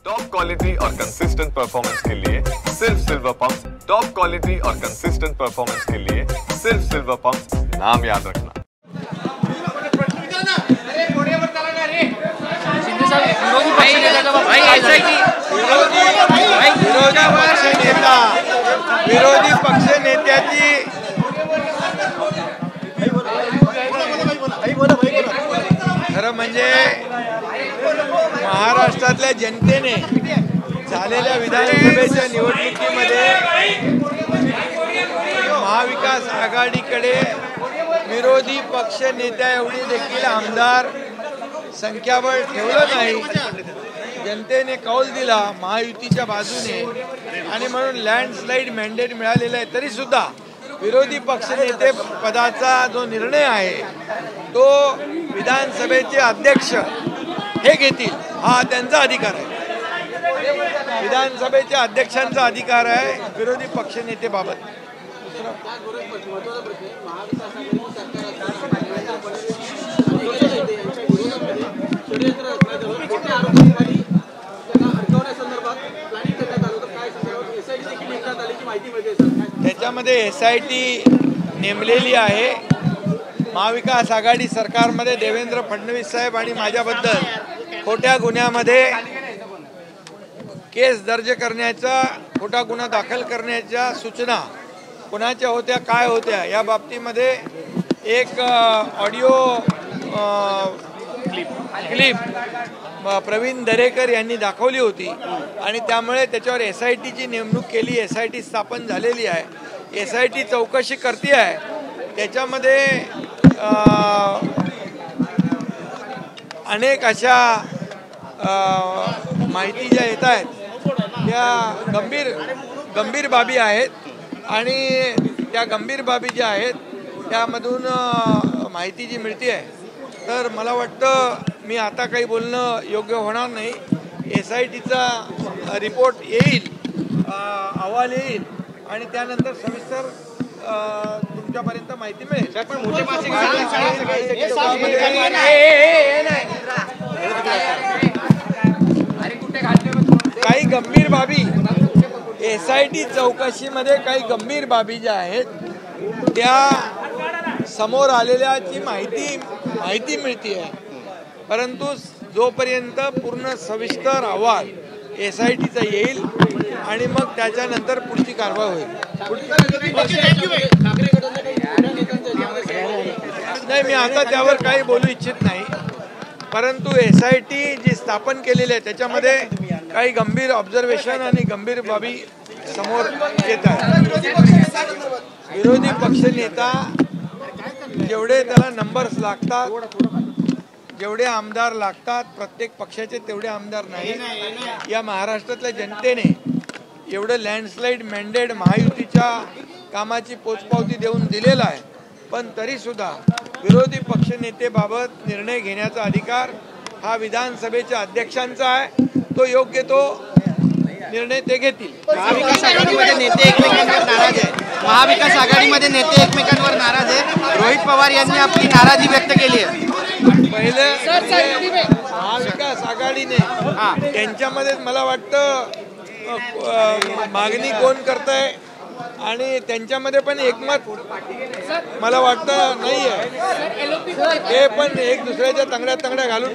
Top quality और consistent performance के लिए सिर्फ सिल्वर पंप्स। टॉप क्वालिटी और कंसिस्टेंट परफॉर्मेंस के लिए सिर्फ सिल्वर पंप्स, नाम याद रखना। विरोधी पक्ष नेत्याची खरं म्हणजे महाराष्ट्रातल्या जनतेने झालेल्या विधानसभेच्या निवडणुकीमध्ये महाविकास आघाडीकडे विरोधी पक्ष नेत्या एवढी देखील आमदार संख्याबळ ठेवलं नाही। जनतेने कौल दिला महायुतीच्या बाजूने आणि म्हणून लँडस्लाइड मॅन्डेट मिळालेलं आहे। तरी सुद्धा विरोधी पक्षनेते पदाचा जो निर्णय आहे तो विधानसभेचे अध्यक्ष हे घेतील, हा त्यांचा अधिकार आहे। विधानसभेच्या अध्यक्षांचा अधिकार आहे विरोधी पक्षनेतेबाबत। त्याच्यामध्ये SIT नेमलेली आहे। महाविकास आघाडी सरकारमध्ये देवेंद्र फडणवीस साहेब आणि माझ्याबद्दल खोट्या गुन्ह्यामध्ये केस दर्ज करण्याचा, खोटा गुन्हा दाखल करण्याच्या सूचना कोणाच्या होत्या, काय होत्या या बाबतीमध्ये एक ऑडिओ क्लिप प्रवीण दरेकर यांनी दाखवली होती आणि त्यामुळे त्याच्यावर SITची नेमणूक केली। SIT स्थापन झालेली आहे। SIT चौकशी करते आहे। त्याच्यामध्ये अनेक अशा माहिती ज्या येत आहेत त्या गंभीर बाबी आहेत आणि त्या गंभीर बाबी ज्या आहेत त्यामधून माहिती जी मिळते आहे, तर मला वाटतं मी आता काही बोलणं योग्य होणार नाही। SITचा रिपोर्ट येईल, अहवाल येईल आणि त्यानंतर सविस्तर तुमच्यापर्यंत माहिती मिळेल। काही गंभीर बाबी SIT चौकशीमध्ये काही गंभीर बाबी ज्या आहेत त्या समोर आलेल्याची माहिती मिळते आहे, परंतु जोपर्यंत पूर्ण सविस्तर अहवाल SITचा येईल आणि मग त्याच्यानंतर पुढची कारवाई होईल। नाही, मी आता त्यावर काही बोलू इच्छित नाही, परंतु SIT जी स्थापन केलेली आहे त्याच्यामध्ये काही गंभीर ऑब्झर्वेशन आणि गंभीर बाबी समोर येत आहेत। विरोधी पक्षनेता जेवढे त्याला नंबर्स लागतात, जेवढे आमदार लागतात, प्रत्येक पक्षाचे तेवढे आमदार नाही। या महाराष्ट्रातल्या जनतेने एवढं लँडस्लाइड मॅन्डेट महायुतीच्या कामाची पोचपावती देऊन दिलेला आहे, पण तरी सुद्धा विरोधी पक्षनेतेबाबत निर्णय घेण्याचा अधिकार हा विधानसभेच्या अध्यक्षांचा आहे। तो योग्य तो निर्णय ते घेतील। महाविकास आघाडीमध्ये नेते एकमेकांवर नाराज आहे। महाविकास आघाडीमध्ये नेते एकमेकांवर नाराज आहे। रोहित पवार यांनी आपली नाराजी व्यक्त केली आहे। पहिले महाविकास आघाडीने त्यांच्यामध्ये मला वाटतं मागणी कोण करताय आणि त्यांच्यामध्ये पण एकमत मला वाटतं नाही आहे। हे पण एक दुसऱ्याच्या तंगड्या घालून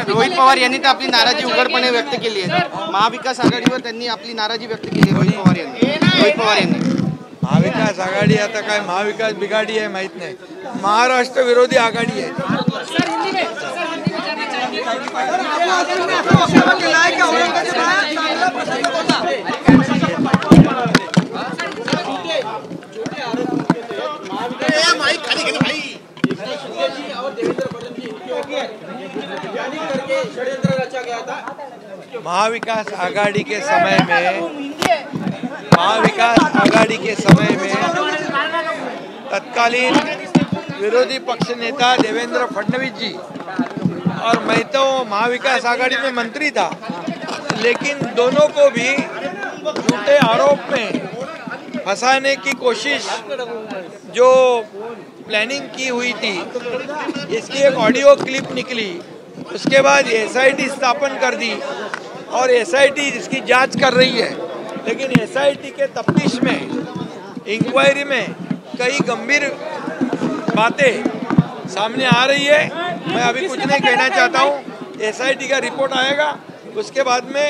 रोहित पवार यांनी तर आपली नाराजी उघडपणे व्यक्त केली आहे। महाविकास आघाडीवर त्यांनी आपली नाराजी व्यक्त केली आहे। रोहित पवार यांनी महाविकास आघाडी आता काय महाविकास बिघाडी आहे माहित नाही, महाराष्ट्र विरोधी आघाडी आहे। महाविकास आघाड़ी के समय में तत्कालीन विरोधी पक्ष नेता देवेंद्र फडणवीस जी और मैं तो महाविकास आघाड़ी में मंत्री था, लेकिन दोनों को भी झूठे आरोप में फंसाने की कोशिश जो प्लानिंग की हुई थी, इसकी एक ऑडियो क्लिप निकली उसके बाद SIT स्थापन कर दी और SIT इसकी जांच कर रही है, लेकिन SIT के तफ्तीश में, इंक्वायरी में कई गंभीर बातें सामने आ रही है। मैं अभी कुछ नहीं कहना चाहता हूँ। SIT का रिपोर्ट आएगा, उसके बाद में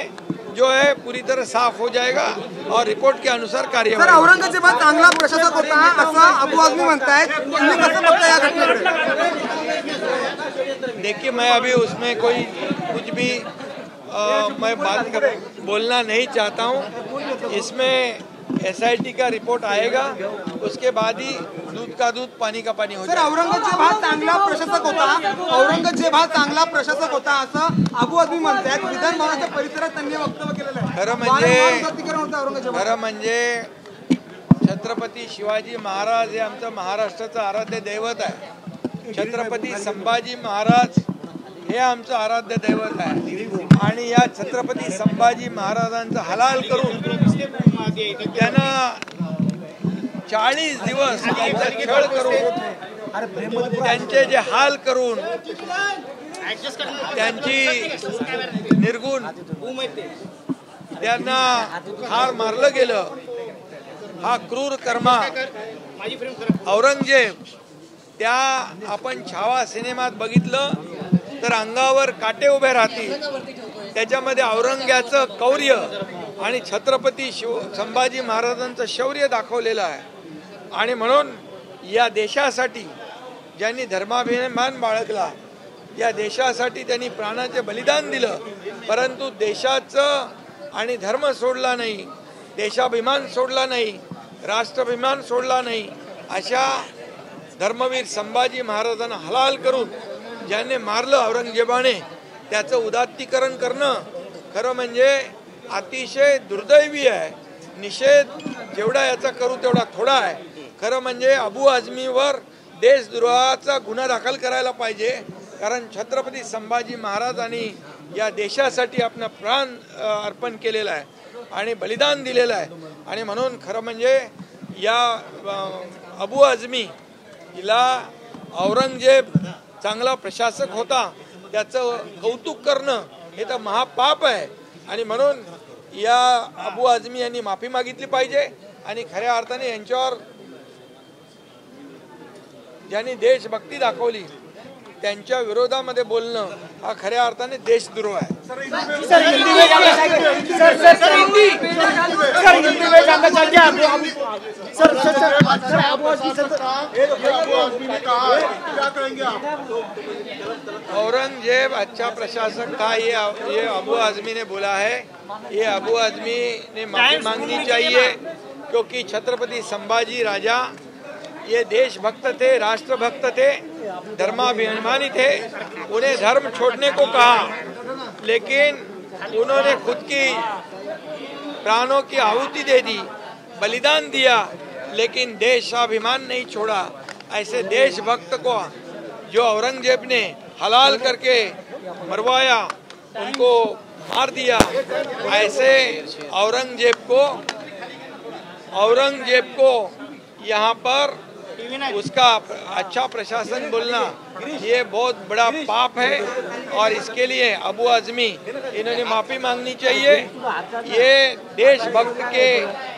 जो है पूरी तरह साफ हो जाएगा और रिपोर्ट के अनुसार कार्यवाही। सर, औरंगजेबात चांगला प्रशासक होता असं अबू आझमी म्हणतायत, तुम्ही कसं बघता या घटनेकडे? देखिए, मैं अभी उसमें कोई कुछ भी मैं बोलना नहीं चाहता हूँ। इसमें SIT का रिपोर्ट आएगा, उसके बाद ही दूध का दूध पानी का पानी हो जाएगा। सर, औरंगजेब हा चांगला प्रशासक होता, औरंगजेब हा चांगला प्रशासक होता असं अबू आझमी म्हणतात। विधान भवनाच्या परिसरात त्यांनी वक्तव्य केलेलं आहे। खरं म्हणजे छत्रपती शिवाजी महाराज हे आमचं महाराष्ट्राचं आराध्य दैवत आहे। छत्रपती संभाजी महाराज हे आमचं आराध्य दैवत आहे आणि या छत्रपती संभाजी महाराजांचा हलाल करून त्यांना 40 दिवस त्यांचा छळ करून, त्यांचे जे हाल करून, त्यांची निर्गुण त्यांना ठार मारलं गेलं। हा क्रूर कर्मा औरंगजेब, त्या आपण छावा सिनेमात बघितलं तर अंगावर काटे उभे राहतील। त्याच्यामध्ये औरंग्याचं कौर्य आणि छत्रपती संभाजी महाराजांचं शौर्य दाखवलेलं आहे। आणि म्हणून या देशासाठी ज्यांनी धर्माभिमान बाळगला, या देशासाठी त्यांनी प्राणाचे बलिदान दिलं, परंतु देशाचं आणि धर्म सोडला नाही, देशाभिमान सोडला नाही, राष्ट्राभिमान सोडला नाही, अशा धर्मवीर संभाजी महाराजांना हलाल करून ज्यांनी मारलं औरंगजेबाने, त्याचं उदात्तीकरण करणं खरं म्हणजे अतिशय दुर्दैवी आहे। निषेध जेवढा याचा करू तेवढा थोडा आहे। खरं म्हणजे अबू आझमीवर देशद्रोहाचा गुन्हा दाखल करायला पाहिजे, कारण छत्रपती संभाजी महाराजांनी या देशासाठी आपला प्राण अर्पण केलेला आहे आणि बलिदान दिलेलं आहे। आणि म्हणून खरं म्हणजे या अबू आझमी हिला औरंगजेब चांगला प्रशासक होता त्याचं कौतुक करणं हे तर महापाप आहे। आणि म्हणून या अबू आझमी यांनी माफी मागितली पाहिजे आणि खऱ्या अर्थाने यांच्यावर ज्यांनी देशभक्ती दाखवली त्यांच्या विरोधामध्ये बोलणं हा खऱ्या अर्थाने देशद्रोह आहे। औरंगजेब अच्छा प्रशासक था, ये अबू आझमी ने बोला है। ये अबू आझमी ने माफी मांगनी चाहिए, क्योंकि छत्रपति संभाजी राजा ये देशभक्त थे, राष्ट्रभक्त थे, धर्माभिमानी थे। उन्हें धर्म छोड़ने को कहा, लेकिन उन्होंने खुद की प्राणों की आहुति दे दी, बलिदान दिया, लेकिन देशाभिमान नहीं छोड़ा। ऐसे देशभक्त को जो औरंगजेब ने हलाल करके मरवाया, उनको मार दिया, ऐसे औरंगजेब को यहाँ पर उसका अच्छा प्रशासन बोलना ये बहुत बड़ा पाप है और इसके लिए अबू आझमी इन्होंने माफी मांगनी चाहिए। ये देशभक्त के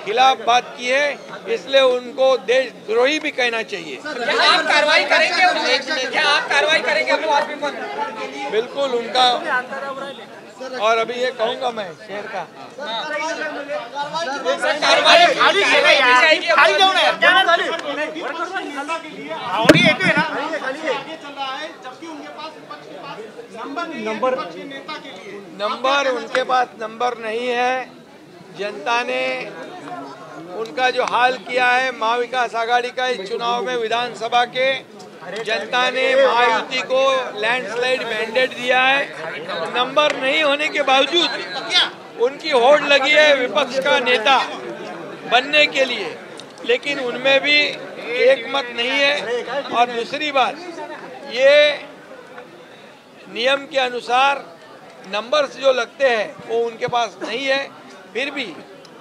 खिलाफ बात की है, इसलिए उनको देशद्रोही भी कहना चाहिए। आप कार्रवाई करेंगे? क्या आप कार्रवाई करेंगे अबू आझमी पर? बिल्कुल उनका, और अभी ये कहूँगा मैं शेर का नंबर उनके पास नंबर नहीं है। जनता ने उनका जो हाल किया है महाविकास आघाड़ी का इस चुनाव में, विधानसभा के जनता ने महायुति को लैंडस्लाइड मैंडेट दिया है। नंबर नहीं होने के बावजूद उनकी होड़ लगी है विपक्ष का नेता बनने के लिए, लेकिन उनमें भी एक मत नहीं है। और दूसरी बात, ये नियम के अनुसार नंबर्स जो लगते हैं वो उनके पास नहीं है। फिर भी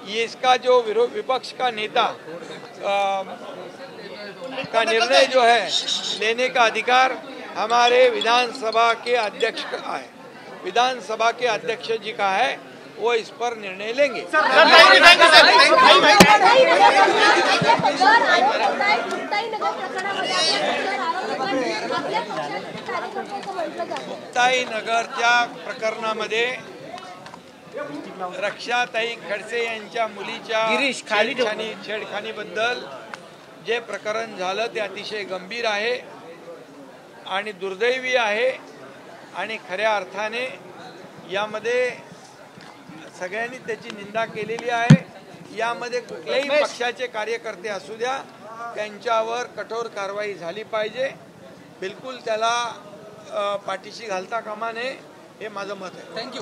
ये इसका जो विपक्ष का नेता का निर्णय जो है लेने का अधिकार हमारे विधानसभा के अध्यक्ष है, विधानसभा के अध्यक्ष जी का है, वो इस पर निर्णय लेंगे। मुक्ताई नगरच्या प्रकरणामध्ये रक्षाताई खडसे यांच्या मुलीच्या छेडखानीबद्दल जे प्रकरण झालं ते अतिशय गंभीर आहे आणि दुर्दैवी आहे आणि खऱ्या अर्थाने यामध्ये सगळ्यांनी त्याची निंदा केलेली आहे। यामध्ये कुठल्याही पक्षाचे कार्यकर्ते असू द्या, त्यांच्यावर कठोर कारवाई झाली पाहिजे। बिलकुल त्याला पाठीशी घालता कामा नये, हे माझं मत आहे। थँक्यू।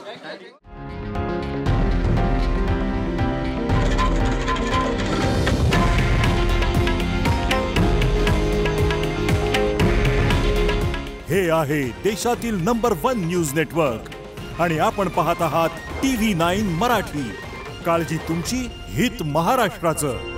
हे आहे देशातील नंबर 1 न्यूज नेटवर्क आणि आपण पाहत आहात TV9 मराठी। काळजी तुमची, हित महाराष्ट्राचं।